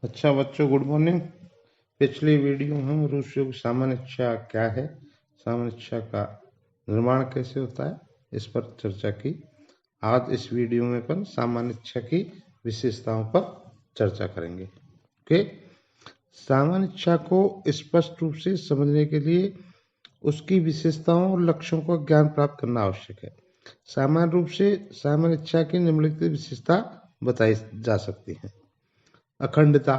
अच्छा बच्चों, good morning. पिछली वीडियो में हम रूसियों की सामान्य इच्छा क्या है, सामान्य इच्छा का निर्माण कैसे होता है, इस पर चर्चा की। आज इस वीडियो में अपन सामान्य इच्छा की विशेषताओं पर चर्चा करेंगे। ओके। सामान्य इच्छा को स्पष्ट रूप से समझने के लिए उसकी विशेषताओं और लक्ष्यों का ज्ञान प्राप्त करना आवश्यक है। सामान्य रूप से सामान्य इच्छा की निम्नलिखित विशेषता बताई जा सकती है। अखंडता।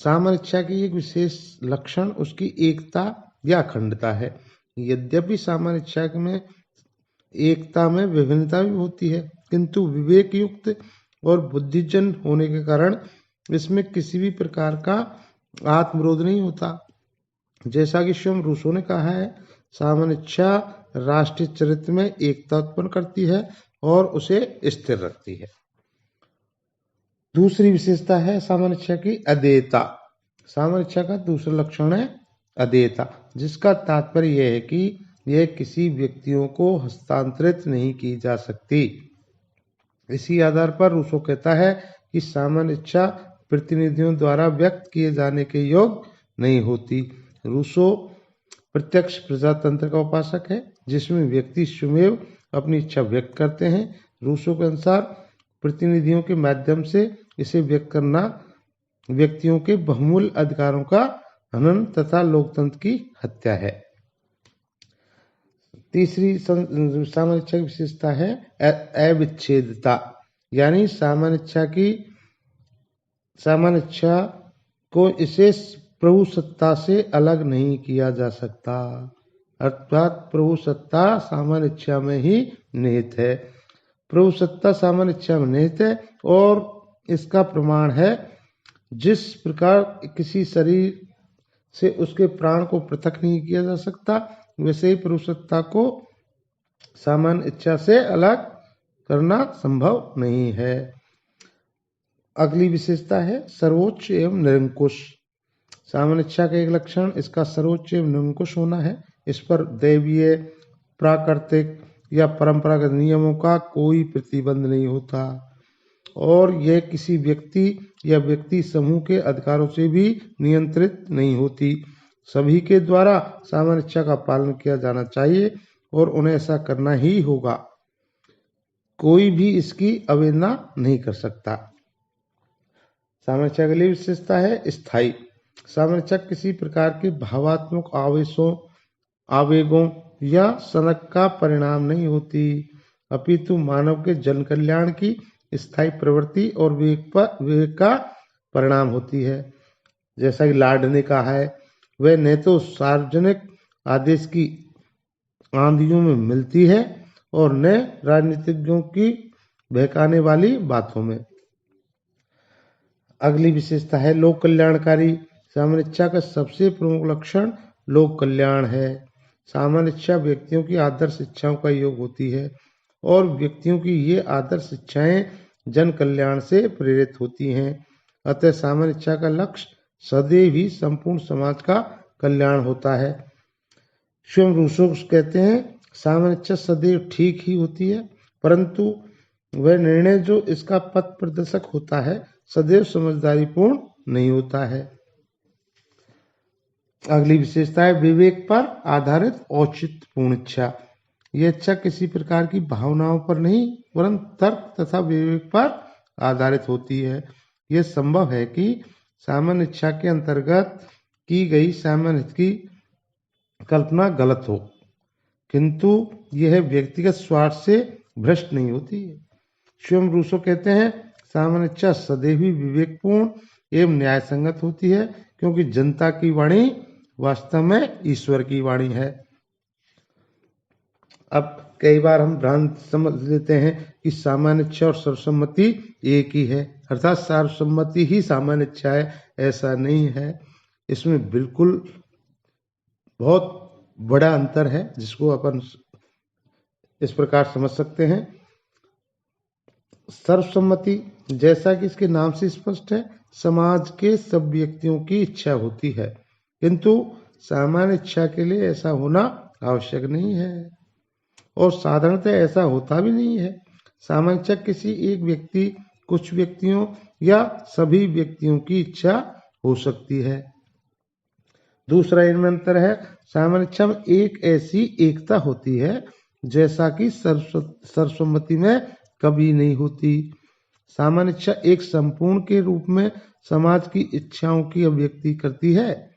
सामान्य इच्छा की एक विशेष लक्षण उसकी एकता या अखंडता है। यद्यपि सामान्य इच्छा में एकता में विभिन्नता भी होती है, किंतु विवेक युक्त और बुद्धिजन होने के कारण इसमें किसी भी प्रकार का आत्मविरोध नहीं होता। जैसा कि स्वयं रूसो ने कहा है, सामान्य इच्छा राष्ट्रीय चरित्र में एकता उत्पन्न करती है और उसे स्थिर रखती है। दूसरी विशेषता है सामान्य इच्छा की अदेयता। सामान्य इच्छा का दूसरा लक्षण है अदेयता, जिसका तात्पर्य यह है कि यह किसी व्यक्तियों को हस्तांतरित नहीं की जा सकती। इसी आधार पर रूसो कहता है कि सामान्य इच्छा प्रतिनिधियों द्वारा व्यक्त किए जाने के योग्य नहीं होती। रूसो प्रत्यक्ष प्रजातंत्र का उपासक है, जिसमें व्यक्ति स्वयं अपनी इच्छा व्यक्त करते हैं। रूसो के अनुसार प्रतिनिधियों के माध्यम से इसे व्यक्त करना व्यक्तियों के बहुमूल्य अधिकारों का हनन तथा लोकतंत्र की हत्या है। तीसरी सामान्य इच्छा की विशेषता है अविच्छेदता, यानी सामान्य इच्छा को विशेष प्रभु सत्ता से अलग नहीं किया जा सकता। अर्थात प्रभु सत्ता सामान्य इच्छा में ही निहित है। प्रभु सत्ता सामान्य इच्छा में निहित है और इसका प्रमाण है जिस प्रकार किसी शरीर से उसके प्राण को पृथक नहीं किया जा सकता, वैसे ही प्रभु सत्ता को सामान्य इच्छा से अलग करना संभव नहीं है। अगली विशेषता है सर्वोच्च एवं निरंकुश। सामान्य इच्छा का एक लक्षण इसका सर्वोच्च एवं निरंकुश होना है। इस पर दैवीय, प्राकृतिक या परंपरागत नियमों का कोई प्रतिबंध नहीं होता और यह किसी व्यक्ति या व्यक्ति समूह के अधिकारों से भी नियंत्रित नहीं होती। सभी के द्वारा सामान्य इच्छा का पालन किया जाना चाहिए और उन्हें ऐसा करना ही होगा। कोई भी इसकी अवहेलना नहीं कर सकता। सामान्य इच्छा की विशेषता है स्थायी। सामान्य इच्छा किसी प्रकार के भावात्मक आवेगों या सनक का परिणाम नहीं होती, अपितु मानव के जन कल्याण की स्थायी प्रवृत्ति और विवेक का परिणाम होती है। जैसा कि लार्ड ने कहा है, वह न तो सार्वजनिक आदेश की आंधियों में मिलती है और न राजनीतिज्ञों की बहकाने वाली बातों में। अगली विशेषता है लोक कल्याणकारी। सामान्य इच्छा का सबसे प्रमुख लक्षण लोक कल्याण है। सामान्य इच्छा व्यक्तियों की आदर्श इच्छाओं का योग होती है और व्यक्तियों की ये आदर्श इच्छाएं जन कल्याण से प्रेरित होती हैं। अतः सामान्य इच्छा का लक्ष्य सदैव ही संपूर्ण समाज का कल्याण होता है। स्वयं रूसो कहते हैं सामान्य इच्छा सदैव ठीक ही होती है, परंतु वह निर्णय जो इसका पथ प्रदर्शक होता है सदैव समझदारीपूर्ण नहीं होता है। अगली विशेषता है विवेक पर आधारित औचित्यपूर्ण इच्छा। यह इच्छा किसी प्रकार की भावनाओं पर नहीं परंतु तर्क तथा विवेक पर आधारित होती है। यह संभव है कि सामान्य इच्छा के अंतर्गत की गई सामान्य हित की कल्पना गलत हो, किंतु यह व्यक्तिगत स्वार्थ से भ्रष्ट नहीं होती है। स्वयं रूसो कहते हैं सामान्य इच्छा सदैव ही विवेकपूर्ण एवं न्याय संगत होती है, क्योंकि जनता की वाणी वास्तव में ईश्वर की वाणी है। अब कई बार हम भ्रांत समझ लेते हैं कि सामान्य इच्छा और सर्वसम्मति एक ही है, अर्थात सर्वसम्मति ही सामान्य इच्छा है। ऐसा नहीं है, इसमें बिल्कुल बहुत बड़ा अंतर है, जिसको अपन इस प्रकार समझ सकते हैं। सर्वसम्मति, जैसा कि इसके नाम से स्पष्ट है, समाज के सब व्यक्तियों की इच्छा होती है, किंतु सामान्य इच्छा के लिए ऐसा होना आवश्यक नहीं है और साधारणतः ऐसा होता भी नहीं है। सामान्य इच्छा किसी एक व्यक्ति, कुछ व्यक्तियों या सभी व्यक्तियों की इच्छा हो सकती है। दूसरा इनमें अंतर है, सामान्य इच्छा में एक ऐसी एकता होती है जैसा कि सर्वसम्मति में कभी नहीं होती। सामान्य इच्छा एक संपूर्ण के रूप में समाज की इच्छाओं की अभिव्यक्ति करती है।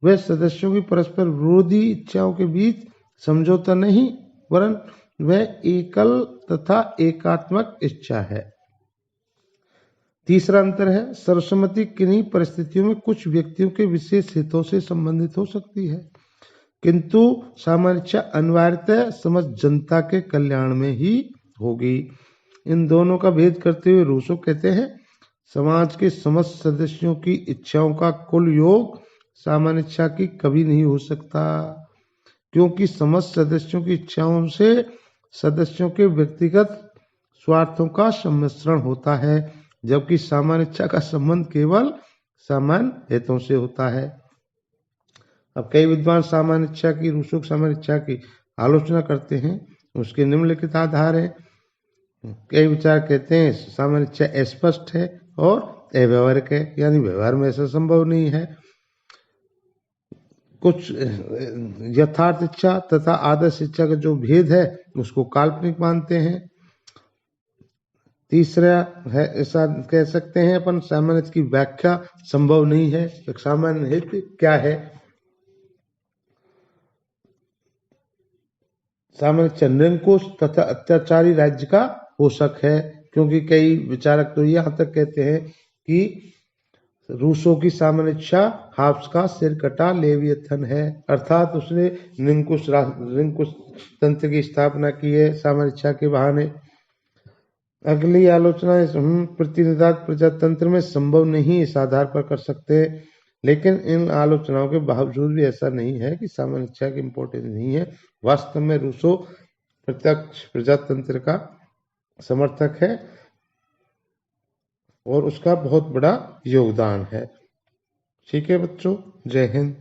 वह सदस्यों की परस्पर विरोधी इच्छाओं के बीच समझौता नहीं, वरन वह एकल तथा एकात्मक इच्छा है। तीसरा अंतर है, सर्वसम्मति किन्हीं परिस्थितियों में कुछ व्यक्तियों के विशेष हितों से संबंधित हो सकती है, किंतु सामान्य इच्छा अनिवार्यतः समस्त जनता के कल्याण में ही होगी। इन दोनों का भेद करते हुए रूसो कहते हैं, समाज के समस्त सदस्यों की इच्छाओं का कुल योग सामान्य इच्छा की कभी नहीं हो सकता, क्योंकि समस्त सदस्यों की इच्छाओं से सदस्यों के व्यक्तिगत स्वार्थों का सम्मिश्रण होता है, जबकि सामान्य इच्छा का संबंध केवल सामान्य हितों से होता है। अब कई विद्वान सामान्य इच्छा की, रूसो की सामान्य इच्छा की आलोचना करते हैं। उसके निम्नलिखित आधार है। कई विचार कहते हैं सामान्य इच्छा अस्पष्ट है और अव्यवहारिक है, यानी व्यवहार में ऐसा संभव नहीं है। कुछ यथार्थ इच्छा तथा आदर्श इच्छा का जो भेद है उसको काल्पनिक मानते हैं। तीसरा है, ऐसा कह सकते हैं अपन, सामान्य हित की व्याख्या संभव नहीं है। एक सामान्य हित क्या है? सामान्य इच्छा निरंकुश तथा अत्याचारी राज्य का पोषक है, क्योंकि कई विचारक तो यहाँ तक कहते हैं कि रूसो की सामान्य इच्छा हाब्स का सिर कटा लेवियथन है, अर्थात उसने निरंकुश तंत्र की स्थापना की है सामान्य इच्छा के बहाने। अगली आलोचना प्रतिनिधात्मक प्रजातंत्र में संभव नहीं, इस आधार पर कर सकते हैं। लेकिन इन आलोचनाओं के बावजूद भी ऐसा नहीं है कि सामान्य इच्छा की इम्पोर्टेंस नहीं है। वास्तव में रूसो प्रत्यक्ष प्रजातंत्र का समर्थक है और उसका बहुत बड़ा योगदान है। ठीक है बच्चों, जय हिंद।